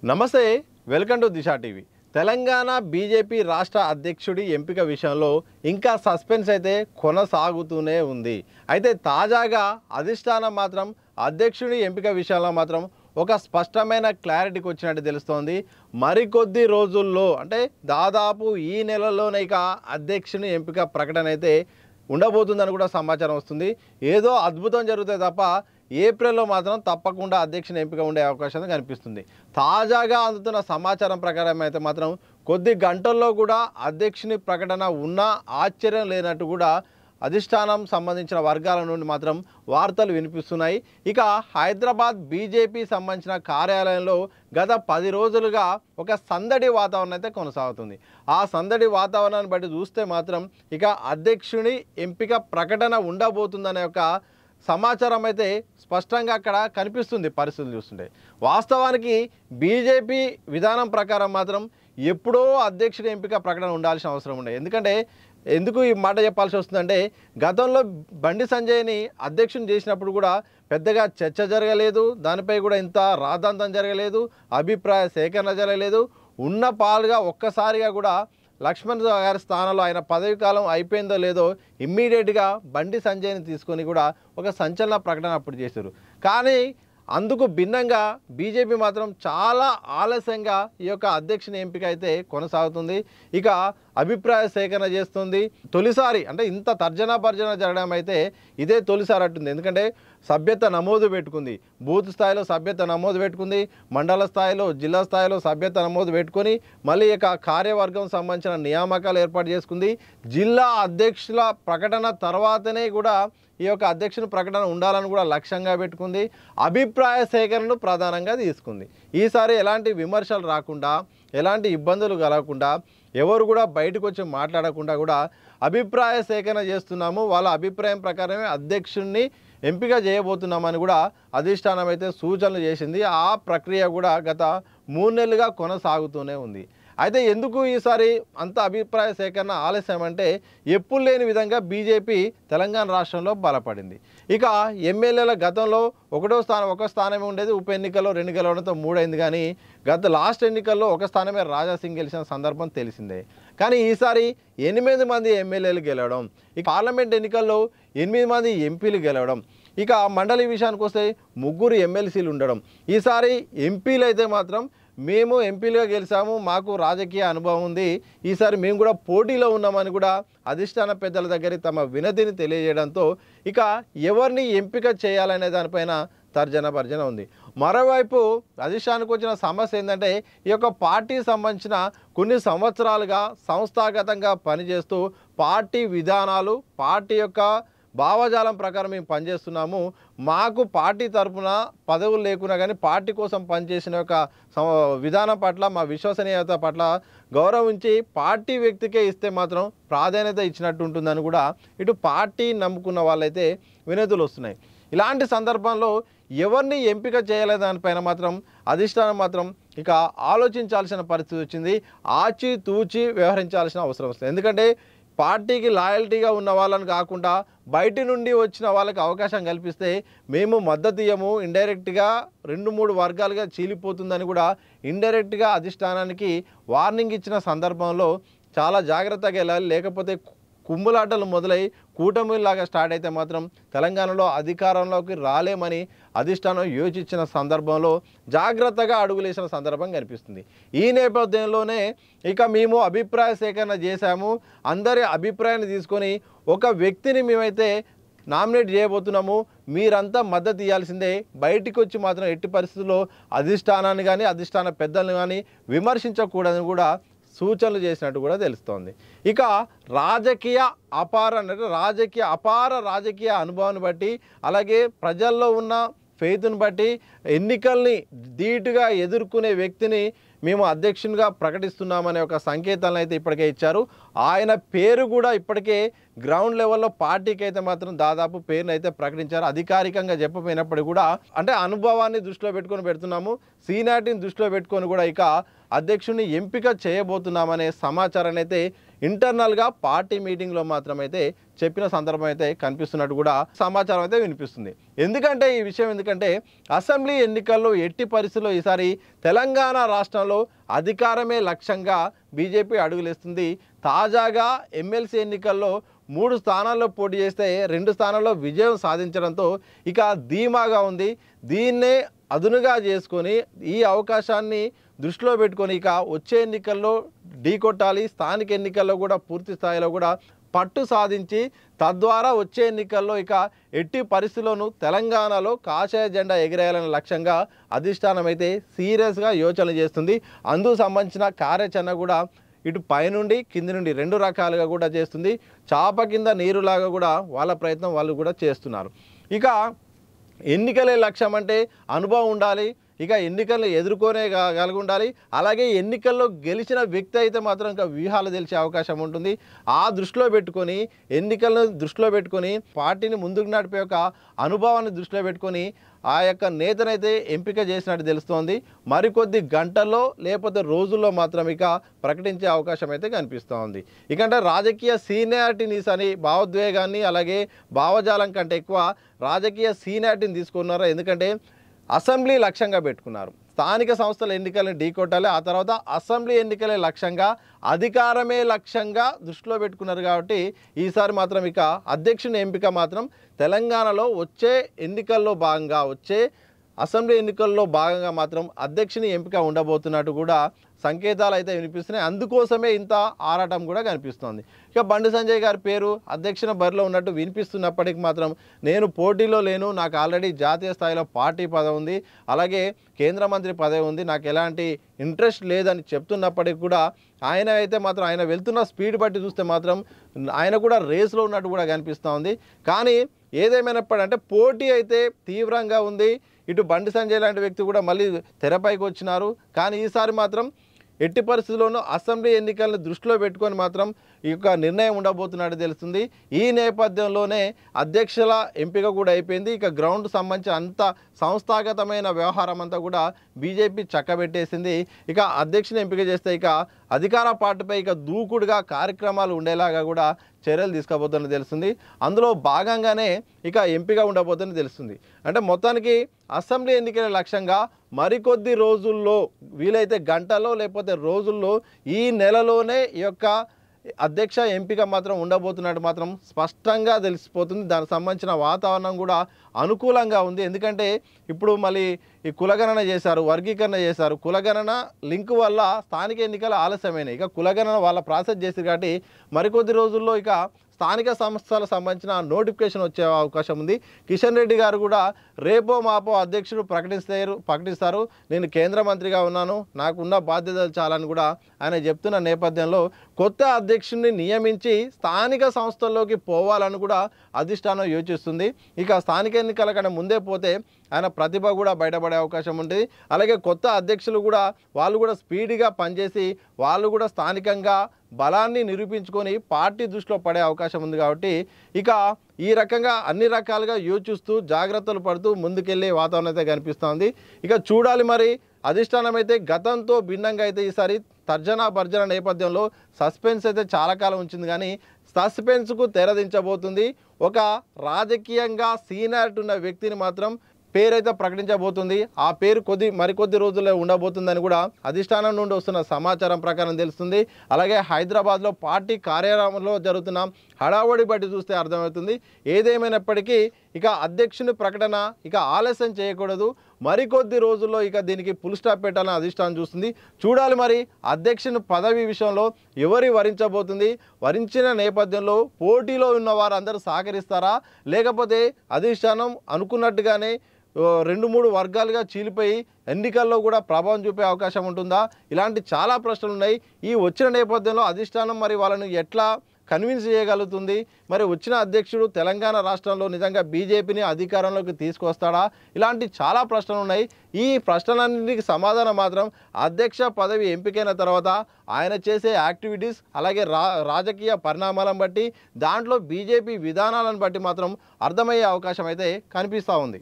నమస్తే welcome to Disha TV Telangana BJP రాష్ట్ర అధ్యక్షుడి ఎంపిక విషయంలో ఇంకా సస్పెన్స్ అయితే కొనసాగుతూనే ఉంది. అయితే తాజాగా అధిష్టానం మాత్రం అధ్యక్షుడి ఎంపిక విషయంలో మాత్రం ఒక స్పష్టమైన క్లారిటీకి వచ్చినట్టు తెలుస్తోంది. మరికొద్ది రోజుల్లో అంటే దాదాపు ఈ నెలలోనే ఇక అధ్యక్షుని ఎంపిక ప్రకటన అయితే ఉండబోతుందని కూడా సమాచారం వస్తుంది. ఏదో అద్భుతం జరుగుతుంది తప్ప ఏప్రిల్లో మాత్రం తప్పకుండా అధ్యక్షుని ఎంపిక ఉండే అవకాశం కనిపిస్తుంది. తాజాగా అందుతున్న సమాచారం ప్రకారం అయితే మాత్రం కొద్ది గంటల్లో కూడా అధ్యక్షుని ప్రకటన ఉన్నా ఆశ్చర్యం లేనట్టు కూడా అధిష్టానం సంబంధించిన వర్గాల నుండి మాత్రం వార్తలు వినిపిస్తున్నాయి. ఇక హైదరాబాద్ బీజేపీ సంబంధించిన కార్యాలయంలో గత 10 రోజులుగా ఒక సందడి వాతావరణం అయితే కొనసాగుతుంది. ఆ సందడి వాతావరణాన్ని బట్టి చూస్తే మాత్రం ఇక అధ్యక్షుని ఎంపిక ప్రకటన ఉండబోతుందనే ఒక సమాచారం అయితే స్పష్టంగా అక్కడ కనిపిస్తుంది. పరిస్థితులు చూస్తుంటే వాస్తవానికి బీజేపీ విధానం ప్రకారం మాత్రం ఎప్పుడో అధ్యక్షుడి ఎంపిక ప్రకటన ఉండాల్సిన అవసరం ఉండే. ఎందుకు ఈ మాట చెప్పాల్సి వస్తుందంటే గతంలో బండి సంజయ్ని అధ్యక్షుని చేసినప్పుడు కూడా పెద్దగా చర్చ జరగలేదు, దానిపై కూడా ఇంత రాద్ధాంతం జరగలేదు, అభిప్రాయ సేకరణ జరగలేదు. ఉన్న పాలుగా ఒక్కసారిగా కూడా లక్ష్మణ్ గారి స్థానంలో ఆయన పదవి కాలం అయిపోయిందో లేదో ఇమ్మీడియట్గా బండి సంజయ్ని తీసుకొని కూడా ఒక సంచలన ప్రకటన అప్పుడు చేశారు. కానీ అందుకు భిన్నంగా బీజేపీ మాత్రం చాలా ఆలస్యంగా ఈ యొక్క అధ్యక్షుని ఎంపిక అయితే కొనసాగుతుంది. ఇక అభిప్రాయ సేకరణ చేస్తుంది. తొలిసారి అంటే ఇంత తర్జనా భర్జన జరగడం అయితే ఇదే తొలిసారి అంటుంది. ఎందుకంటే సభ్యత నమోదు పెట్టుకుంది, బూత్ స్థాయిలో సభ్యత నమోదు పెట్టుకుంది, మండల స్థాయిలో జిల్లా స్థాయిలో సభ్యత నమోదు పెట్టుకొని మళ్ళీ ఇక కార్యవర్గం సంబంధించిన నియామకాలు ఏర్పాటు చేసుకుంది. జిల్లా అధ్యక్షుల ప్రకటన తర్వాతనే కూడా ఈ యొక్క అధ్యక్షుని ప్రకటన ఉండాలని కూడా లక్ష్యంగా పెట్టుకుంది. అభిప్రాయ సేకరణను ప్రధానంగా తీసుకుంది. ఈసారి ఎలాంటి విమర్శలు రాకుండా, ఎలాంటి ఇబ్బందులు కలగకుండా, ఎవరు కూడా బయటకు వచ్చి మాట్లాడకుండా కూడా అభిప్రాయ సేకరణ చేస్తున్నాము, వాళ్ళ అభిప్రాయం ప్రకారమే అధ్యక్షుడిని ఎంపిక చేయబోతున్నామని కూడా అధిష్టానం అయితే సూచనలు చేసింది. ఆ ప్రక్రియ కూడా గత 3 నెలలుగా కొనసాగుతూనే ఉంది. అయితే ఎందుకు ఈసారి అంత అభిప్రాయ సేకరణ ఆలస్యం అంటే ఎప్పుడు లేని విధంగా బీజేపీ తెలంగాణ రాష్ట్రంలో బలపడింది. ఇక ఎమ్మెల్యేల గతంలో ఒక స్థానమే ఉండేది, ఉప ఎన్నికల్లో 2 గెలవడంతో 3 అయింది. కానీ గత లాస్ట్ ఎన్నికల్లో ఒక స్థానమే రాజాసింగ్ గెలిచిన సందర్భం తెలిసిందే. కానీ ఈసారి 8 మంది ఎమ్మెల్యేలు గెలవడం, ఈ పార్లమెంట్ ఎన్నికల్లో 8 మంది ఎంపీలు గెలవడం, ఇక మండలి విషయానికి వస్తే 3 ఎమ్మెల్సీలు ఉండడం. ఈసారి ఎంపీలు అయితే మాత్రం మేము ఎంపీలుగా గెలిచాము, మాకు రాజకీయ అనుభవం ఉంది, ఈసారి మేము కూడా పోటీలో ఉన్నామని కూడా అధిష్టాన పెద్దల దగ్గర తమ వినతిని తెలియజేయడంతో ఇక ఎవరిని ఎంపిక చేయాలనే దానిపైన తర్జన భర్జన ఉంది. మరోవైపు అధిష్టానానికి వచ్చిన సమస్య ఏంటంటే ఈ యొక్క పార్టీ సంబంధించిన కొన్ని సంవత్సరాలుగా సంస్థాగతంగా పనిచేస్తూ పార్టీ విధానాలు, పార్టీ యొక్క భావజాలం ప్రకారం మేము పనిచేస్తున్నాము, మాకు పార్టీ తరఫున పదవులు లేకున్నా కానీ పార్టీ కోసం పనిచేసిన యొక్క విధానం పట్ల, మా విశ్వసనీయత పట్ల గౌరవించి పార్టీ వ్యక్తికే ఇస్తే మాత్రం ప్రాధాన్యత ఇచ్చినట్టు ఉంటుందని కూడా ఇటు పార్టీ నమ్ముకున్న వాళ్ళైతే వినతులు వస్తున్నాయి. ఇలాంటి సందర్భంలో ఎవరిని ఎంపిక చేయలే దానిపైన మాత్రం అధిష్టానం మాత్రం ఇక ఆలోచించాల్సిన పరిస్థితి వచ్చింది. ఆచితూచి వ్యవహరించాల్సిన అవసరం వస్తుంది. ఎందుకంటే పార్టీకి లాయల్టీగా ఉన్న వాళ్ళని కాకుండా బయట నుండి వచ్చిన వాళ్ళకి అవకాశం కల్పిస్తే మేము మద్దతు ఇయ్యము, ఇండైరెక్ట్గా 2-3 వర్గాలుగా చీలిపోతుందని కూడా ఇండైరెక్ట్గా అధిష్టానానికి వార్నింగ్ ఇచ్చిన సందర్భంలో చాలా జాగ్రత్తగా వెళ్ళాలి. లేకపోతే కుమ్ములాటలు మొదలై కూటమిలాగా స్టార్ట్ అయితే మాత్రం తెలంగాణలో అధికారంలోకి రాలేమని అధిష్టానం యోచించిన సందర్భంలో జాగ్రత్తగా అడుగులేసిన సందర్భం కనిపిస్తుంది. ఈ నేపథ్యంలోనే ఇక మేము అభిప్రాయ సేకరణ చేశాము, అందరి అభిప్రాయాన్ని తీసుకొని ఒక వ్యక్తిని మేమైతే నామినేట్ చేయబోతున్నాము, మీరంతా మద్దతు ఇవ్వాల్సిందే, బయటికి వచ్చి మాత్రం ఎట్టి పరిస్థితుల్లో అధిష్టానాన్ని కానీ అధిష్టాన పెద్దలను కానీ విమర్శించకూడదని కూడా సూచనలు చేసినట్టు కూడా తెలుస్తోంది. ఇక అపార రాజకీయ అనుభవాన్ని బట్టి, అలాగే ప్రజల్లో ఉన్న ఫెయిత్ను బట్టి ఎన్నికల్ని ధీటుగా ఎదుర్కొనే వ్యక్తిని మేము అధ్యక్షునిగా ప్రకటిస్తున్నామనే ఒక సంకేతాలను అయితే ఇప్పటికే ఇచ్చారు. ఆయన పేరు కూడా ఇప్పటికే గ్రౌండ్ లెవెల్లో పార్టీకి అయితే మాత్రం దాదాపు పేరును అయితే ప్రకటించారు. అధికారికంగా చెప్పపోయినప్పటికీ కూడా అంటే అనుభవాన్ని దృష్టిలో పెట్టుకొని పెడుతున్నాము, సీనియారిటీని దృష్టిలో పెట్టుకొని కూడా ఇక అధ్యక్షుడిని ఎంపిక చేయబోతున్నామనే సమాచారాన్ని అయితే ఇంటర్నల్గా పార్టీ మీటింగ్లో మాత్రమైతే చెప్పిన సందర్భం అయితే కనిపిస్తున్నట్టు కూడా సమాచారం అయితే వినిపిస్తుంది. ఎందుకంటే ఈ విషయం ఎందుకంటే అసెంబ్లీ ఎన్నికల్లో ఎట్టి పరిస్థితుల్లో ఈసారి తెలంగాణ రాష్ట్రంలో అధికారమే లక్ష్యంగా బీజేపీ అడుగులేస్తుంది. తాజాగా ఎమ్మెల్సీ ఎన్నికల్లో 3 స్థానాల్లో పోటీ చేస్తే 2 స్థానాల్లో విజయం సాధించడంతో ఇక ధీమాగా ఉంది. దీన్నే అదునుగా చేసుకొని ఈ అవకాశాన్ని దృష్టిలో పెట్టుకొని ఇక వచ్చే ఎన్నికల్లో ఢీకొట్టాలి, స్థానిక ఎన్నికల్లో కూడా పూర్తి స్థాయిలో కూడా పట్టు సాధించి తద్వారా వచ్చే ఎన్నికల్లో ఇక ఎట్టి పరిస్థితుల్లోనూ తెలంగాణలో కాషాయ జెండా ఎగిరేయాలనే లక్ష్యంగా అధిష్టానం అయితే సీరియస్గా యోచనలు చేస్తుంది. అందుకు సంబంధించిన కార్యాచరణ కూడా ఇటు పైనుండి కింది నుండి 2 రకాలుగా కూడా చేస్తుంది. చాప కింద నీరులాగా కూడా వాళ్ళ ప్రయత్నం వాళ్ళు కూడా చేస్తున్నారు. ఇక ఎన్నికలే లక్ష్యం అంటే అనుభవం ఉండాలి, ఇక ఎన్నికలను ఎదుర్కొనే కలిగి ఉండాలి. అలాగే ఎన్నికల్లో గెలిచిన వ్యక్తి అయితే మాత్రం ఇంకా వ్యూహాలు తెలిసే అవకాశం ఉంటుంది. ఆ దృష్టిలో పెట్టుకొని ఎన్నికలను దృష్టిలో పెట్టుకొని పార్టీని ముందుకు నడిపే ఒక అనుభవాన్ని దృష్టిలో పెట్టుకొని ఆ యొక్క నేతనైతే ఎంపిక చేసినట్టు తెలుస్తోంది. మరికొద్ది గంటల్లో లేకపోతే రోజుల్లో మాత్రం ఇక ప్రకటించే అవకాశం అయితే కనిపిస్తూ ఉంది. ఇకంటే రాజకీయ సీనియారిటీని అని భావోద్వేగాన్ని అలాగే భావజాలం కంటే ఎక్కువ రాజకీయ సీనియారిటీని తీసుకున్నారు. ఎందుకంటే అసెంబ్లీ లక్ష్యంగా పెట్టుకున్నారు, స్థానిక సంస్థల ఎన్నికలను ఢీకొట్టాలి, ఆ తర్వాత అసెంబ్లీ ఎన్నికలే లక్ష్యంగా అధికారమే లక్ష్యంగా దృష్టిలో పెట్టుకున్నారు. కాబట్టి ఈసారి మాత్రం ఇక అధ్యక్షుని ఎంపిక మాత్రం తెలంగాణలో వచ్చే ఎన్నికల్లో భాగంగా వచ్చే అసెంబ్లీ ఎన్నికల్లో భాగంగా మాత్రం అధ్యక్షుని ఎంపిక ఉండబోతున్నట్టు కూడా సంకేతాలు అయితే వినిపిస్తున్నాయి. అందుకోసమే ఇంత ఆరాటం కూడా కనిపిస్తోంది. ఇక బండి సంజయ్ గారి పేరు అధ్యక్షుని బరిలో ఉన్నట్టు వినిపిస్తున్నప్పటికీ మాత్రం నేను పోటీలో లేను, నాకు ఆల్రెడీ జాతీయ స్థాయిలో పార్టీ పదవి ఉంది, అలాగే కేంద్ర మంత్రి పదవి ఉంది, నాకు ఎలాంటి ఇంట్రెస్ట్ లేదని చెప్తున్నప్పటికీ కూడా ఆయన అయితే మాత్రం ఆయన వెళ్తున్న స్పీడ్ బట్టి చూస్తే మాత్రం ఆయన కూడా రేసులో ఉన్నట్టు కూడా కనిపిస్తూ ఉంది. కానీ ఏదేమైనప్పటికంటే పోటీ అయితే తీవ్రంగా ఉంది. ఇటు బండి సంజయ్ లాంటి వ్యక్తి కూడా మళ్ళీ తెరపైకి వచ్చినారు. కానీ ఈసారి మాత్రం ఎట్టి పరిస్థితుల్లోనూ అసెంబ్లీ ఎన్నికలను దృష్టిలో పెట్టుకొని మాత్రం ఈ యొక్క నిర్ణయం ఉండబోతున్నట్టు తెలుస్తుంది. ఈ నేపథ్యంలోనే అధ్యక్షుల ఎంపిక కూడా అయిపోయింది. ఇక గ్రౌండ్ సంబంధించి అంత సంస్థాగతమైన వ్యవహారం అంతా కూడా బీజేపీ చక్కబెట్టేసింది. ఇక అధ్యక్షుని ఎంపిక చేస్తే ఇక అధికార పార్టీపై ఇక దూకుడుగా కార్యక్రమాలు ఉండేలాగా కూడా చర్యలు తీసుకోబోతున్నది తెలుస్తుంది. అందులో భాగంగానే ఇక ఎంపిక ఉండబోతున్నది తెలుస్తుంది. అంటే మొత్తానికి అసెంబ్లీ ఎన్నికల లక్ష్యంగా మరికొద్ది రోజుల్లో వీలైతే గంటలో లేకపోతే రోజుల్లో ఈ నెలలోనే ఈ యొక్క అధ్యక్ష ఎంపిక మాత్రం ఉండబోతున్నట్టు మాత్రం స్పష్టంగా తెలిసిపోతుంది. దానికి సంబంధించిన వాతావరణం కూడా అనుకూలంగా ఉంది. ఎందుకంటే ఇప్పుడు మళ్ళీ ఈ కులగణన చేశారు, వర్గీకరణ చేశారు. కులగణన లింక్ వల్ల స్థానిక ఎన్నికలు ఆలస్యమైనాయి. ఇక కులగణన వాళ్ళ ప్రాసెస్ చేశారు కాబట్టి మరికొద్ది రోజుల్లో ఇక స్థానిక సంస్థలకు సంబంధించిన నోటిఫికేషన్ వచ్చే అవకాశం ఉంది. కిషన్ రెడ్డి గారు కూడా రేపో మాపో అధ్యక్షుడు ప్రకటిస్తారు. నేను కేంద్ర మంత్రిగా ఉన్నాను, నాకున్న బాధ్యతలు చాలని కూడా ఆయన చెప్తున్న నేపథ్యంలో కొత్త అధ్యక్షుడిని నియమించి స్థానిక సంస్థల్లోకి పోవాలని కూడా అధిష్టానం యోచిస్తుంది. ఇక స్థానిక ఎన్నికల కన్నా ముందే పోతే ఆయన ప్రతిభ కూడా బయటపడే అవకాశం ఉంటుంది. అలాగే కొత్త అధ్యక్షులు కూడా వాళ్ళు కూడా స్పీడ్గా పనిచేసి వాళ్ళు కూడా స్థానికంగా బలాన్ని నిరూపించుకొని పార్టీ దృష్టిలో పడే అవకాశం ఉంది. కాబట్టి ఇక ఈ రకంగా అన్ని రకాలుగా యోచిస్తూ జాగ్రత్తలు పడుతూ ముందుకెళ్ళే వాతావరణం అయితే కనిపిస్తోంది. ఇక చూడాలి మరి అధిష్టానం అయితే గతంతో భిన్నంగా అయితే ఈసారి తర్జనా భర్జన నేపథ్యంలో సస్పెన్స్ అయితే చాలా కాలం ఉంచింది. కానీ సస్పెన్స్కు తెరదించబోతుంది. ఒక రాజకీయంగా సీనియారిటీ ఉన్న వ్యక్తిని మాత్రం పేరైతే ప్రకటించబోతుంది. ఆ పేరు మరికొద్ది రోజుల్లో ఉండబోతుందని కూడా అధిష్టానం నుండి వస్తున్న సమాచారం ప్రకారం తెలుస్తుంది. అలాగే హైదరాబాద్లో పార్టీ కార్యాలయంలో జరుగుతున్న హడావడి బట్టి చూస్తే అర్థమవుతుంది. ఏదేమైనప్పటికీ ఇక అధ్యక్షుని ప్రకటన ఇక ఆలస్యం చేయకూడదు. మరికొద్ది రోజుల్లో ఇక దీనికి ఫుల్ స్టాప్ పెట్టాలని అధిష్టానం చూస్తుంది. చూడాలి మరి అధ్యక్షుని పదవి విషయంలో ఎవరి వరించబోతుంది. వరించిన నేపథ్యంలో పోటీలో ఉన్న వారందరూ సహకరిస్తారా, లేకపోతే అధిష్టానం అనుకున్నట్టుగానే 2-3 వర్గాలుగా చీలిపోయి ఎన్నికల్లో కూడా ప్రభావం చూపే అవకాశం ఉంటుందా? ఇలాంటి చాలా ప్రశ్నలు ఉన్నాయి. ఈ వచ్చిన నేపథ్యంలో అధిష్టానం మరి వాళ్ళని ఎట్లా కన్విన్స్ చేయగలుగుతుంది? మరి వచ్చిన అధ్యక్షుడు తెలంగాణ రాష్ట్రంలో నిజంగా బీజేపీని అధికారంలోకి తీసుకొస్తాడా? ఇలాంటి చాలా ప్రశ్నలు ఉన్నాయి. ఈ ప్రశ్నలన్నింటికి సమాధానం మాత్రం అధ్యక్ష పదవి ఎంపికైన తర్వాత ఆయన చేసే యాక్టివిటీస్, అలాగే రాజకీయ పరిణామాలను బట్టి, దాంట్లో బీజేపీ విధానాలను బట్టి మాత్రం అర్థమయ్యే అవకాశం అయితే కనిపిస్తూ ఉంది.